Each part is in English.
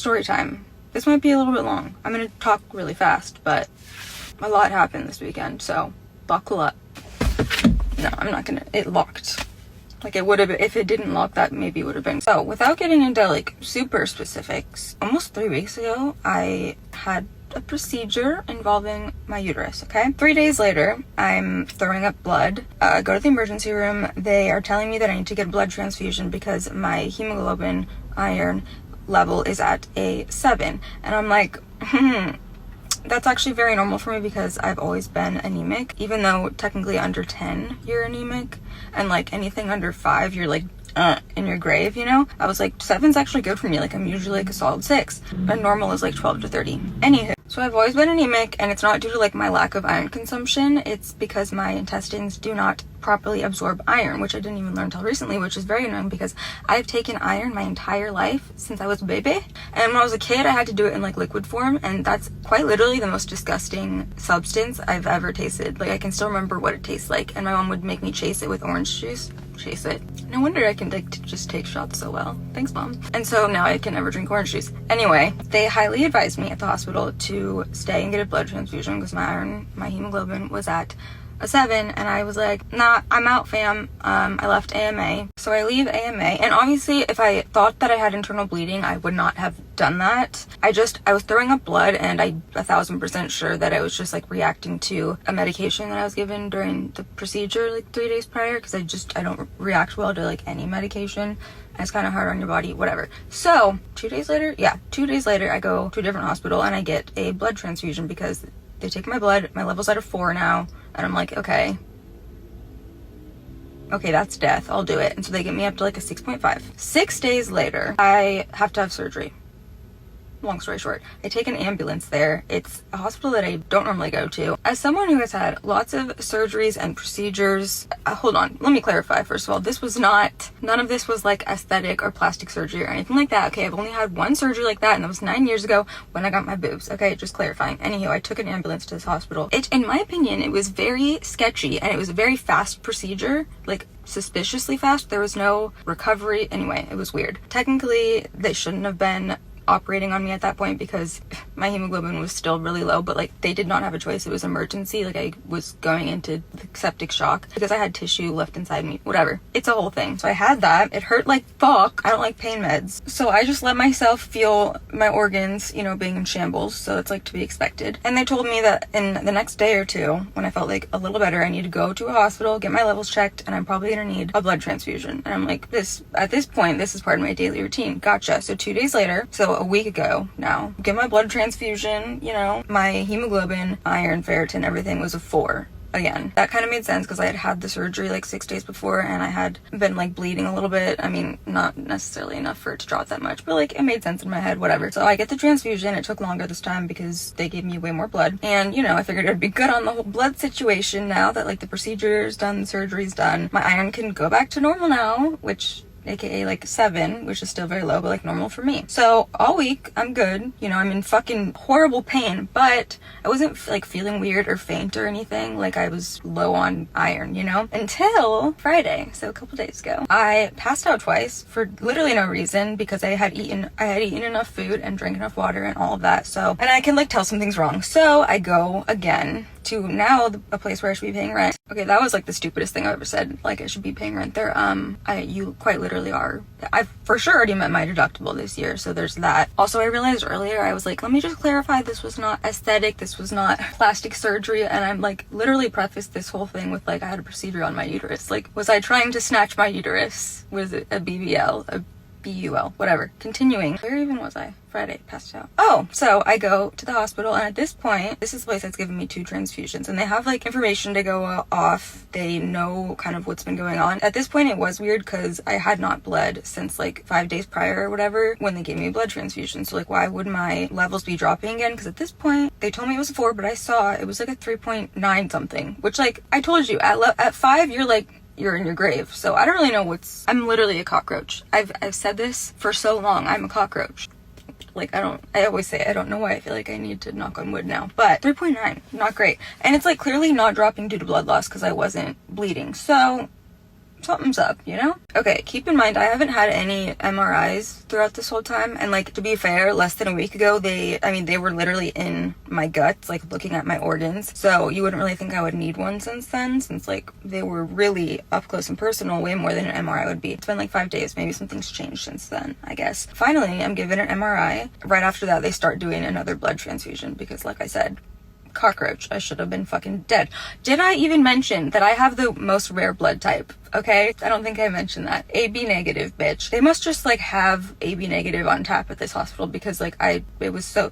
story time. This might be a little bit long. I'm gonna talk really fast, but a lot happened this weekend, so buckle up. No, I'm not gonna. It locked. Like, it would have, if it didn't lock, that maybe would have been. So without getting into like super specifics, almost 3 weeks ago, I had a procedure involving my uterus, okay? 3 days later, I'm throwing up blood. Go to the emergency room. They are telling me that I need to get a blood transfusion because my hemoglobin iron level is at a 7. And I'm like, that's actually very normal for me because I've always been anemic. Even though technically under 10, you're anemic. And like anything under 5, you're like, in your grave, you know? I was like, 7's actually good for me. Like, I'm usually like a solid 6. But normal is like 12 to 30. Anywho, so I've always been anemic, and it's not due to like my lack of iron consumption. It's because my intestines do not properly absorb iron, which I didn't even learn until recently, which is very annoying because I've taken iron my entire life since I was a baby. And when I was a kid, I had to do it in like liquid form, and that's quite literally the most disgusting substance I've ever tasted. Like, I can still remember what it tastes like, and my mom would make me chase it with orange juice. Chase it. No wonder I can like just take shots so well. Thanks, Mom. And so now I can never drink orange juice. Anyway, they highly advised me at the hospital to stay and get a blood transfusion because my hemoglobin was at a 7, and I was like, nah, I'm out, fam. I left AMA. So I leave AMA, and obviously if I thought that I had internal bleeding, I would not have done that. I was throwing up blood, and I'm 1000% sure that I was just like reacting to a medication that I was given during the procedure like 3 days prior, because I don't react well to like any medication. It's kind of hard on your body, whatever. So 2 days later, I go to a different hospital and I get a blood transfusion because they take my blood. My level's at a 4 now. And I'm like, okay, that's death. I'll do it. And so they get me up to like a 6.5. 6 days later, I have to have surgery. Long story short, I take an ambulance there. It's a hospital that I don't normally go to. As someone who has had lots of surgeries and procedures, hold on, let me clarify. First of all, none of this was like aesthetic or plastic surgery or anything like that. Okay, I've only had one surgery like that, and that was 9 years ago when I got my boobs. Okay, just clarifying. Anywho, I took an ambulance to this hospital. In my opinion, it was very sketchy, and it was a very fast procedure, like suspiciously fast. There was no recovery. Anyway, it was weird. Technically, they shouldn't have been operating on me at that point because my hemoglobin was still really low, but like they did not have a choice. It was emergency. Like, I was going into septic shock because I had tissue left inside me, whatever. It's a whole thing. So I had that. It hurt like fuck. I don't like pain meds, so I just let myself feel my organs, you know, being in shambles. So it's like to be expected. And they told me that in the next day or two, when I felt like a little better, I need to go to a hospital, get my levels checked, and I'm probably gonna need a blood transfusion. And I'm like, at this point, this is part of my daily routine. Gotcha. So 2 days later, so a week ago now, get my blood transfusion, you know, my hemoglobin, iron, ferritin, everything was a 4. Again, that kind of made sense because I had had the surgery like 6 days before, and I had been like bleeding a little bit. I mean, not necessarily enough for it to drop that much, but like it made sense in my head, whatever. So I get the transfusion. It took longer this time because they gave me way more blood, and you know, I figured it'd be good on the whole blood situation now that like the procedure's done, the surgery's done. My iron can go back to normal now, which aka like 7, which is still very low, but like normal for me. So all week I'm good, you know, I'm in fucking horrible pain, but I wasn't like feeling weird or faint or anything. Like, I was low on iron, you know, until Friday, so a couple days ago. I passed out twice for literally no reason because I had eaten enough food and drank enough water and all of that. So, and I can like tell something's wrong, so I go again to now a place where I should be paying rent. Okay, that was like the stupidest thing I've ever said. Like, I should be paying rent there. You quite literally are. I've for sure already met my deductible this year, so there's that. Also, I realized earlier, I was like, let me just clarify, this was not aesthetic, this was not plastic surgery, and I'm like literally prefaced this whole thing with like, I had a procedure on my uterus. Like, was I trying to snatch my uterus? Was it a BBL? A BUL, whatever. Continuing. Where even was I? Friday, passed out. Oh, so I go to the hospital, and at this point, this is the place that's given me 2 transfusions, and they have like information to go off. They know kind of what's been going on. At this point, it was weird because I had not bled since like 5 days prior or whatever when they gave me a blood transfusion. So like, why would my levels be dropping again? Because at this point, they told me it was a 4, but I saw it was like a 3.9 something, which like I told you at 5, you're in your grave. So I don't really know I'm literally a cockroach. I've said this for so long. I'm a cockroach. Like, I always say, I don't know why I feel like I need to knock on wood now, but 3.9, not great. And it's like clearly not dropping due to blood loss because I wasn't bleeding. So something's up, you know? Okay, keep in mind, I haven't had any MRIs throughout this whole time. And like, to be fair, less than a week ago, they were literally in my guts, like looking at my organs. So you wouldn't really think I would need one since then, since like they were really up close and personal, way more than an MRI would be. It's been like 5 days. Maybe something's changed since then, I guess. Finally, I'm given an MRI. Right after that, they start doing another blood transfusion because, like I said, cockroach, I should have been fucking dead. Did I even mention that I have the most rare blood type? Okay, I don't think I mentioned that. AB negative, bitch. They must just like have AB negative on tap at this hospital because like it was so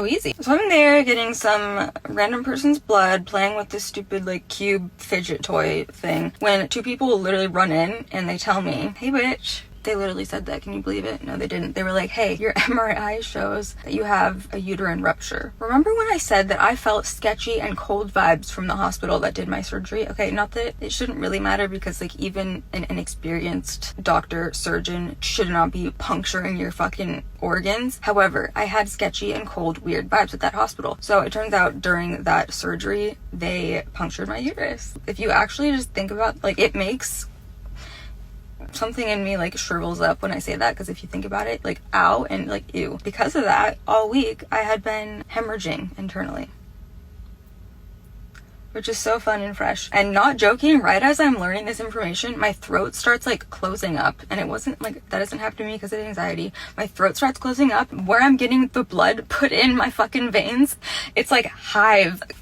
easy. So I'm there getting some random person's blood, playing with this stupid like cube fidget toy thing, when two people will literally run in and they tell me, hey bitch. They literally said that. Can you believe it? No, they didn't. They were like, hey, your MRI shows that you have a uterine rupture. Remember when I said that I felt sketchy and cold vibes from the hospital that did my surgery? Okay, not that it shouldn't really matter because like even an inexperienced doctor, surgeon should not be puncturing your fucking organs. However, I had sketchy and cold weird vibes at that hospital. So it turns out during that surgery, they punctured my uterus. If you actually just think about, like, it makes something in me like shrivels up when I say that, because if you think about it, like ow and like ew. Because of that, all week I had been hemorrhaging internally, which is so fun and fresh. And not joking, right as I'm learning this information, my throat starts like closing up. And it wasn't like, that doesn't happen to me because of anxiety. My throat starts closing up where I'm getting the blood put in my fucking veins. It's like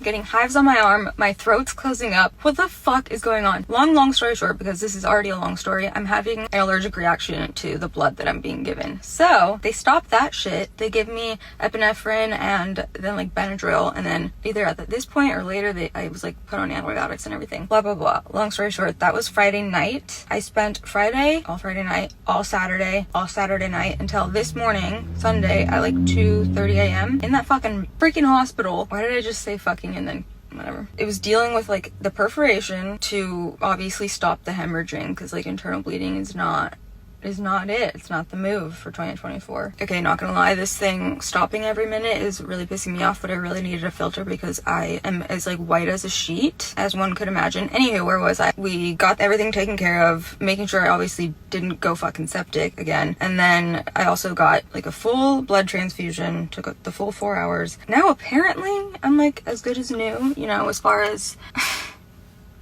getting hives on my arm. My throat's closing up. What the fuck is going on? Long story short, because this is already a long story, I'm having an allergic reaction to the blood that I'm being given. So they stopped that shit. They give me epinephrine and then like Benadryl. And then either at this point or later, I was like put on antibiotics and everything, blah blah blah. Long story short, that was Friday night. I spent all Friday night, all Saturday night until this morning, Sunday, at like 2:30 a.m. in that fucking freaking hospital. Why did I just say fucking and then whatever? It was dealing with like the perforation to obviously stop the hemorrhaging, because like internal bleeding is not it. It's not the move for 2024. Okay, not gonna lie, this thing stopping every minute is really pissing me off, but I really needed a filter because I am as like white as a sheet as one could imagine. Anywho, where was I? We got everything taken care of, making sure I obviously didn't go fucking septic again. And then I also got like a full blood transfusion, took the full 4 hours. Now apparently I'm like as good as new, you know, as far as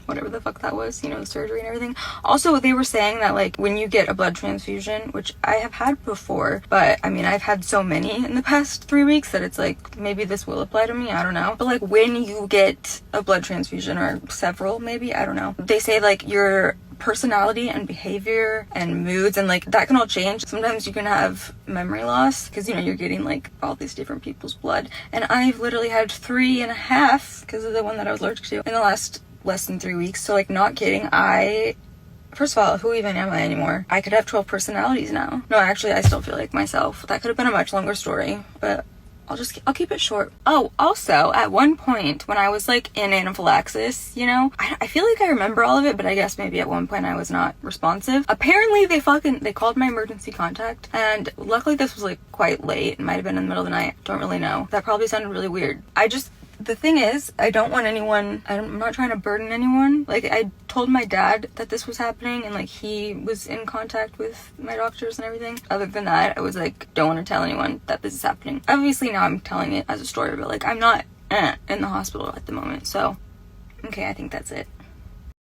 whatever the fuck that was, you know, the surgery and everything. Also, they were saying that like when you get a blood transfusion, which I have had before, but I mean, I've had so many in the past 3 weeks that it's like, maybe this will apply to me, I don't know. But like when you get a blood transfusion, or several maybe, I don't know, they say like your personality and behavior and moods and like that can all change. Sometimes you can have memory loss because, you know, you're getting like all these different people's blood. And I've literally had 3.5 because of the one that I was allergic to in the last less than 3 weeks. So like, not kidding, first of all, who even am I anymore? I could have 12 personalities now. No, actually, I still feel like myself. That could have been a much longer story, but I'll keep it short. Oh, also, at one point when I was like in anaphylaxis, you know, I feel like I remember all of it, but I guess maybe at one point I was not responsive. Apparently they called my emergency contact, and luckily this was like quite late. It might have been in the middle of the night. Don't really know. That probably sounded really weird. The thing is, I don't want anyone, I'm not trying to burden anyone. Like, I told my dad that this was happening, and like he was in contact with my doctors and everything. Other than that, I was like, don't want to tell anyone that this is happening. Obviously now I'm telling it as a story, but like I'm not in the hospital at the moment. So, okay, I think that's it.